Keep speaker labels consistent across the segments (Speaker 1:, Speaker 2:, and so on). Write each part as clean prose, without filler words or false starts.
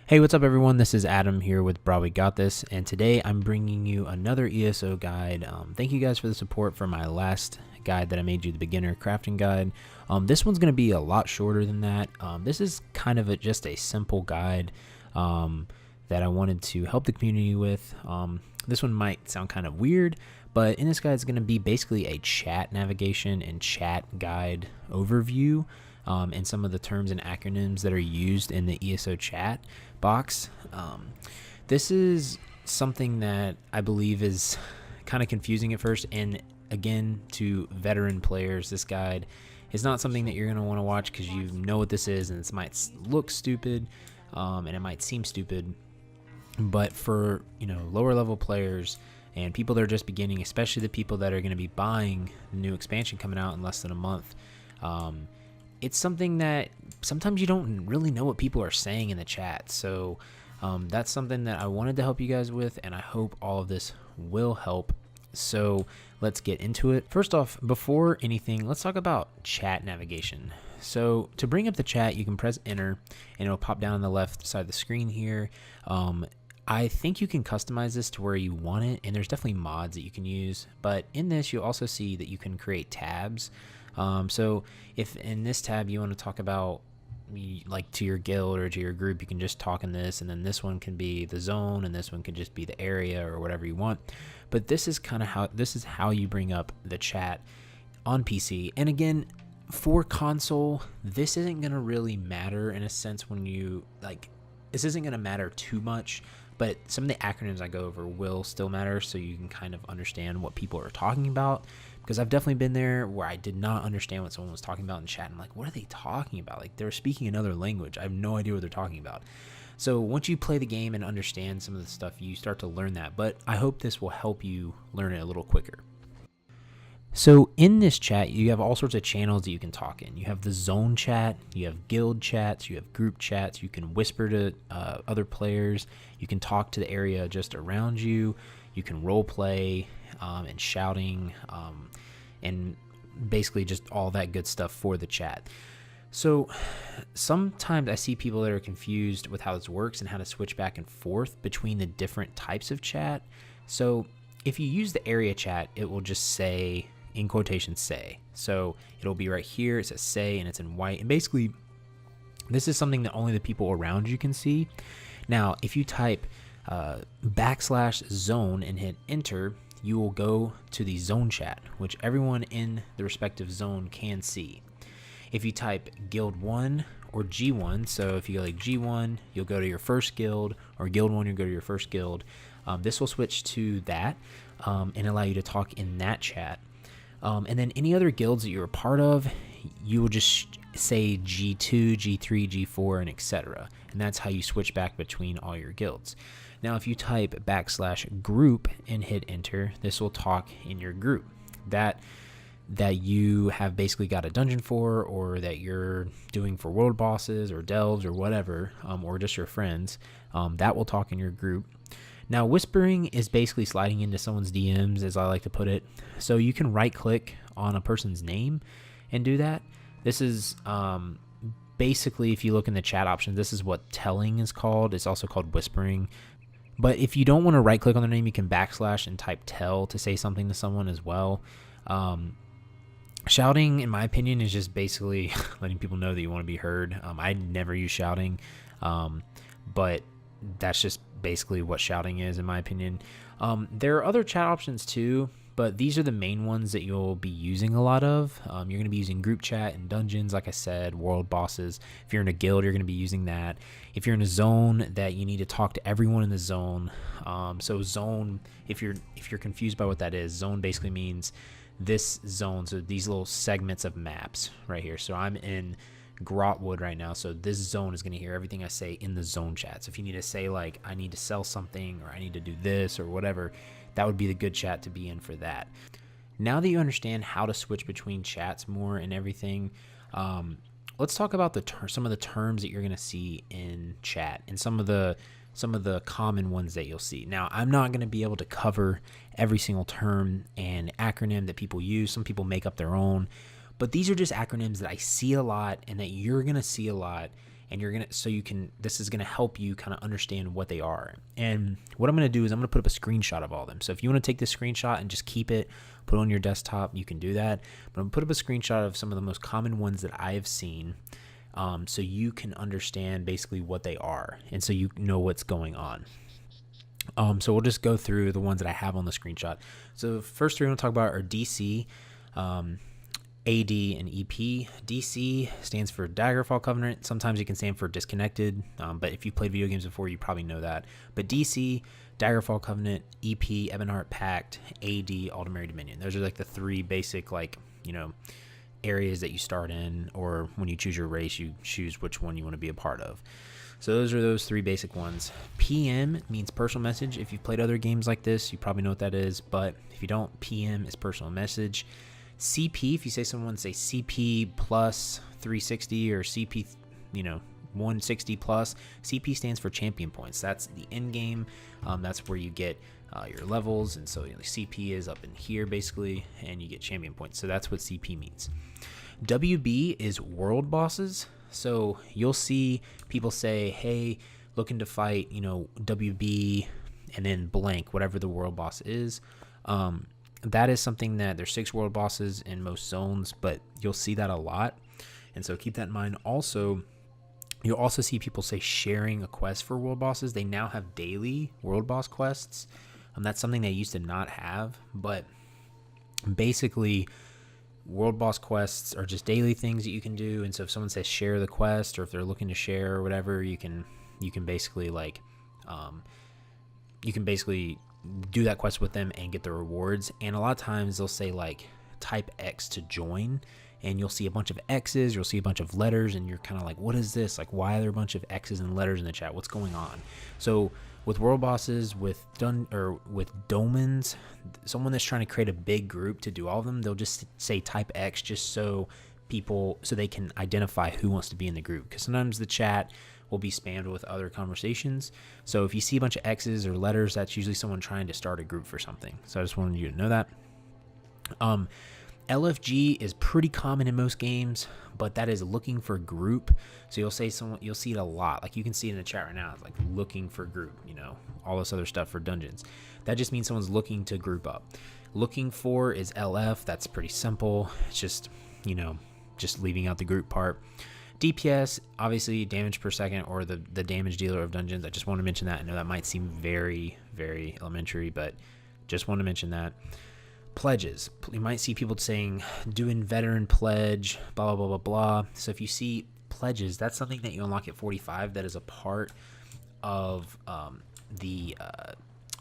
Speaker 1: Hey, what's up everyone? This is Adam here with Broadway Got This, and today I'm bringing you another ESO guide. Thank you guys for the support for my last guide that I made you, the beginner crafting guide. This one's going to be a lot shorter than that. This is kind of just a simple guide that I wanted to help the community with. This one might sound kind of weird, but in this guide it's going to be basically a chat navigation and chat guide overview. And some of the terms and acronyms that are used in the ESO chat box. This is something that I believe is kind of confusing at first, and again, to veteran players, this guide is not something that you're going to want to watch because you know what this is, and this might look stupid, and it might seem stupid, but for lower level players and people that are just beginning, especially the people that are going to be buying the new expansion coming out in less than a month, it's something that sometimes you don't really know what people are saying in the chat. So that's something that I wanted to help you guys with, and I hope all of this will help. So let's get into it. First off, before anything, let's talk about chat navigation. So to bring up the chat, you can press enter and it'll pop down on the left side of the screen here. I think you can customize this to where you want it, and there's definitely mods that you can use, but in this you'll also see that you can create tabs. So if in this tab you want to talk about like to your guild or to your group, you can just talk in this, and then this one can be the zone, and this one can just be the area or whatever you want. But this is kind of how you bring up the chat on PC. And again, for console, this isn't going to really matter in a sense when you this isn't going to matter too much, but some of the acronyms I go over will still matter, so you can kind of understand what people are talking about. Because I've definitely been there where I did not understand what someone was talking about in chat. I'm like, what are they talking about? Like, they're speaking another language. I have no idea what they're talking about. So once you play the game and understand some of the stuff, you start to learn that. But I hope this will help you learn it a little quicker. So in this chat, you have all sorts of channels that you can talk in. You have the zone chat, you have guild chats, you have group chats, you can whisper to other players, you can talk to the area just around you, you can role play and shouting, and basically just all that good stuff for the chat. So sometimes I see people that are confused with how this works and how to switch back and forth between the different types of chat. So if you use the area chat, it will just say, in quotation, say. So it'll be right here, it says say, and it's in white. And basically, this is something that only the people around you can see. Now, if you type \zone and hit enter, you will go to the zone chat, which everyone in the respective zone can see. If you type guild 1 or G1, so if you go like G1, you'll go to your first guild, or guild 1, you'll go to your first guild. This will switch to that and allow you to talk in that chat. And then any other guilds that you're a part of, you will just say G2, G3, G4, and etc. And that's how you switch back between all your guilds. Now, if you type \group and hit enter, this will talk in your group that you have basically got a dungeon for, or that you're doing for world bosses or delves or whatever, or just your friends. That will talk in your group. Now, whispering is basically sliding into someone's DMs, as I like to put it. So you can right click on a person's name and do that. This is basically, if you look in the chat options, this is what telling is called. It's also called whispering. But if you don't want to right click on their name, you can / and type tell to say something to someone as well. Shouting, in my opinion, is just basically letting people know that you want to be heard. I never use shouting, but that's just basically what shouting is, in my opinion. There are other chat options too, but these are the main ones that you'll be using a lot of. You're going to be using group chat and dungeons, like I said, world bosses. If you're in a guild, you're going to be using that. If you're in a zone that you need to talk to everyone in the zone, so zone, if you're confused by what that is, zone basically means this zone, so these little segments of maps right here. So I'm in Grotwood right now, so this zone is going to hear everything I say in the zone chat. So if you need to say like, I need to sell something, or I need to do this or whatever, that would be the good chat to be in for that. Now that you understand how to switch between chats more and everything, let's talk about some of the terms that you're going to see in chat, and some of the common ones that you'll see. Now, I'm not going to be able to cover every single term and acronym that people use. Some people make up their own, but these are just acronyms that I see a lot and that you're going to see a lot, and this is gonna help you kind of understand what they are. And what I'm gonna do is I'm gonna put up a screenshot of all of them. So if you want to take this screenshot and just keep it, put it on your desktop, you can do that. But I'm gonna put up a screenshot of some of the most common ones that I have seen, so you can understand basically what they are, and so you know what's going on. So we'll just go through the ones that I have on the screenshot. So the first three I'm gonna talk about are DC, AD, and EP. DC stands for Daggerfall Covenant. Sometimes it can stand for Disconnected, but if you've played video games before, you probably know that. But DC, Daggerfall Covenant, EP, Ebonheart Pact, AD, Aldemary Dominion. Those are like the three basic, like, areas that you start in, or when you choose your race, you choose which one you want to be a part of. So those are those three basic ones. PM means personal message. If you've played other games like this, you probably know what that is, but if you don't, PM is personal message. CP, if you say CP plus 360 or CP, 160 plus, CP stands for champion points. That's the end game. That's where you get your levels, and so CP is up in here basically, and you get champion points. So that's what CP means. WB is world bosses. So you'll see people say, hey, looking to fight, WB, and then blank, whatever the world boss is. That is something that there's 6 world bosses in most zones, but you'll see that a lot. And so keep that in mind. Also, you'll also see people say sharing a quest for world bosses. They now have daily world boss quests. That's something they used to not have, but basically world boss quests are just daily things that you can do. And so if someone says share the quest, or if they're looking to share or whatever, you can basically do that quest with them and get the rewards. And a lot of times they'll say like type X to join, and you'll see a bunch of X's, you'll see a bunch of letters, and you're kind of like, what is this? Like, why are there a bunch of X's and letters in the chat? What's going on? So with world bosses, with domins, someone that's trying to create a big group to do all of them, they'll just say type X just so they can identify who wants to be in the group, because sometimes the chat will be spammed with other conversations. So if you see a bunch of X's or letters, that's usually someone trying to start a group for something. So I just wanted you to know that. LFG is pretty common in most games, but that is looking for group. So you'll see it a lot. Like you can see it in the chat right now. It's like looking for group, all this other stuff for dungeons. That just means someone's looking to group up. Looking for is LF. That's pretty simple. It's just, just leaving out the group part. DPS, obviously damage per second, or the damage dealer of dungeons. I just want to mention that. I know that might seem very, very elementary, but just want to mention that. Pledges. You might see people saying, doing veteran pledge, blah, blah, blah, blah, blah. So if you see pledges, that's something that you unlock at 45 that is a part of the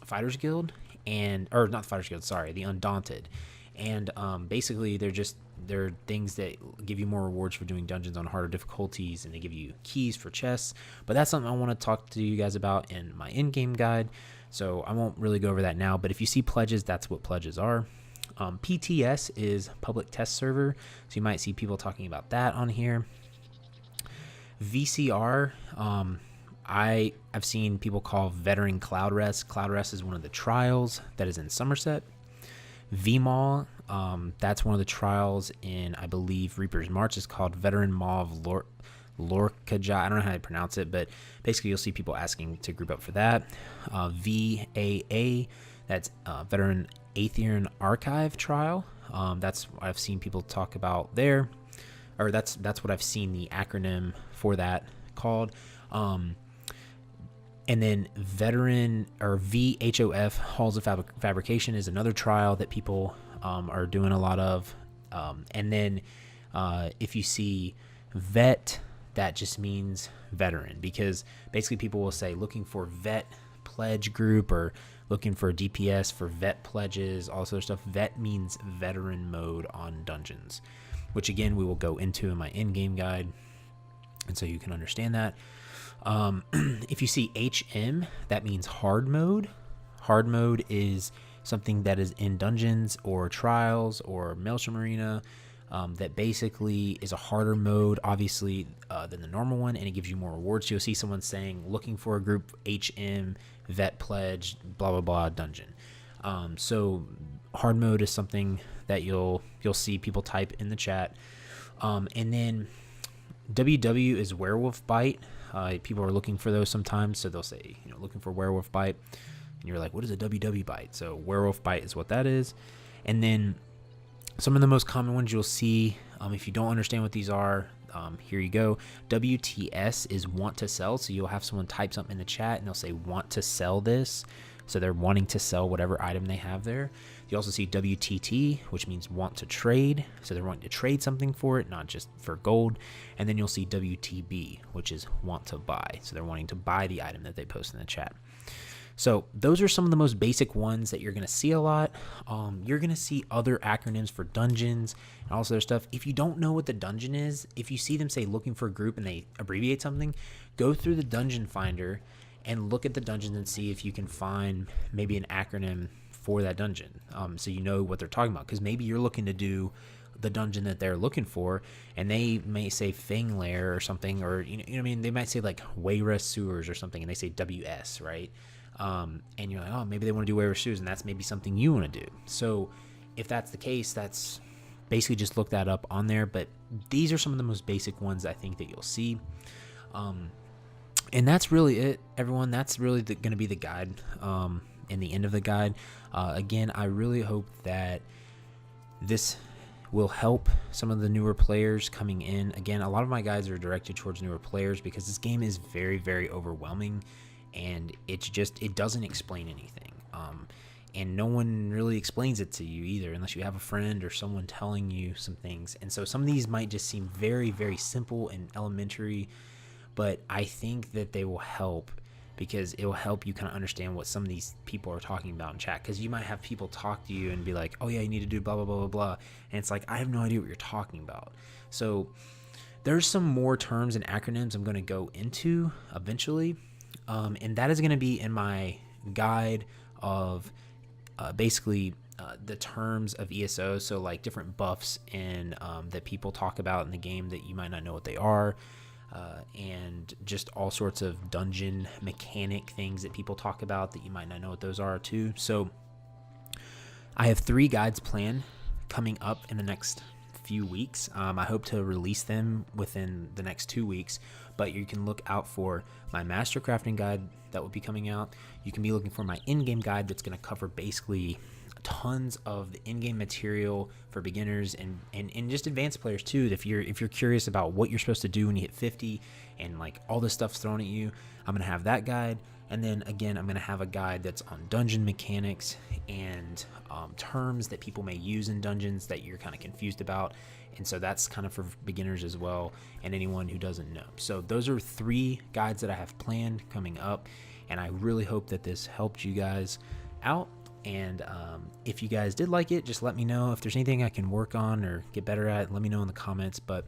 Speaker 1: Fighters Guild, or not the Fighters Guild, sorry, the Undaunted. And basically they're things that give you more rewards for doing dungeons on harder difficulties, and they give you keys for chests. But that's something I want to talk to you guys about in my in-game guide, so I won't really go over that now. But if you see pledges, that's what pledges are. PTS is public test server, so you might see people talking about that on here. VCR, I've seen people call veteran Cloud Rest. Cloud Rest is one of the trials that is in Somerset. VMAW, that's one of the trials in, I believe, Reaper's March. Is called Veteran Maw of Lorcaja. I don't know how to pronounce it, but basically you'll see people asking to group up for that. VAA, that's Veteran Aetherian Archive trial. That's what I've seen people talk about there, or that's what I've seen the acronym for that called. And then Veteran, or VHOF, Halls of Fabrication, is another trial that people are doing a lot of. And then if you see vet, that just means veteran, because basically people will say looking for vet pledge group, or looking for DPS for vet pledges, all sort of stuff. Vet means veteran mode on dungeons, which again we will go into in my in-game guide, and so you can understand that. If you see HM, that means hard mode. Hard mode is something that is in dungeons or trials or Maelstrom Arena, that basically is a harder mode, obviously, than the normal one, and it gives you more rewards. So you'll see someone saying, looking for a group HM, vet pledge, blah, blah, blah, dungeon. So hard mode is something that you'll see people type in the chat. And then WW is werewolf bite. People are looking for those sometimes, so they'll say, looking for werewolf bite, and you're like, what is a WW bite? So werewolf bite is what that is. And then some of the most common ones you'll see, if you don't understand what these are, here you go. WTS is want to sell. So you'll have someone type something in the chat and they'll say want to sell this. So they're wanting to sell whatever item they have there. You also see WTT, which means want to trade. So they're wanting to trade something for it, not just for gold. And then you'll see WTB, which is want to buy. So they're wanting to buy the item that they post in the chat. So those are some of the most basic ones that you're going to see a lot. You're going to see other acronyms for dungeons and all this other stuff. If you don't know what the dungeon is, if you see them say looking for a group and they abbreviate something, go through the dungeon finder and look at the dungeons and see if you can find maybe an acronym for that dungeon, so you know what they're talking about. Because maybe you're looking to do the dungeon that they're looking for, and they may say Fang Lair or something, or you know what I mean, they might say like Wayra Sewers or something, and they say WS, right? And you're like, oh, maybe they want to do Wayra Sewers, and that's maybe something you want to do. So if that's the case, that's basically just look that up on there. But these are some of the most basic ones I think that you'll see. And that's really it, everyone. That's really going to be the guide, and the end of the guide. Again, I really hope that this will help some of the newer players coming in. Again, a lot of my guides are directed towards newer players because this game is very, very overwhelming, and it doesn't explain anything. And no one really explains it to you either, unless you have a friend or someone telling you some things. And so some of these might just seem very, very simple and elementary, but I think that they will help, because it will help you kind of understand what some of these people are talking about in chat. Because you might have people talk to you and be like, oh yeah, you need to do blah, blah, blah, blah, blah. And it's like, I have no idea what you're talking about. So there's some more terms and acronyms I'm going to go into eventually. And that is going to be in my guide of basically the terms of ESO. So like different buffs and that people talk about in the game that you might not know what they are. And just all sorts of dungeon mechanic things that people talk about that you might not know what those are too. So I have 3 guides planned coming up in the next few weeks. I hope to release them within the next 2 weeks, but you can look out for my master crafting guide that will be coming out. You can be looking for my in-game guide that's going to cover basically tons of the in-game material for beginners and just advanced players too. If you're curious about what you're supposed to do when you hit 50 and like all this stuff's thrown at you, I'm gonna have that guide. And then again, I'm gonna have a guide that's on dungeon mechanics and terms that people may use in dungeons that you're kind of confused about. And so that's kind of for beginners as well, and anyone who doesn't know. So those are 3 guides that I have planned coming up, and I really hope that this helped you guys out. And if you guys did like it, just let me know. If there's anything I can work on or get better at, let me know in the comments. But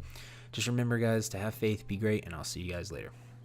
Speaker 1: just remember, guys, to have faith, be great, and I'll see you guys later.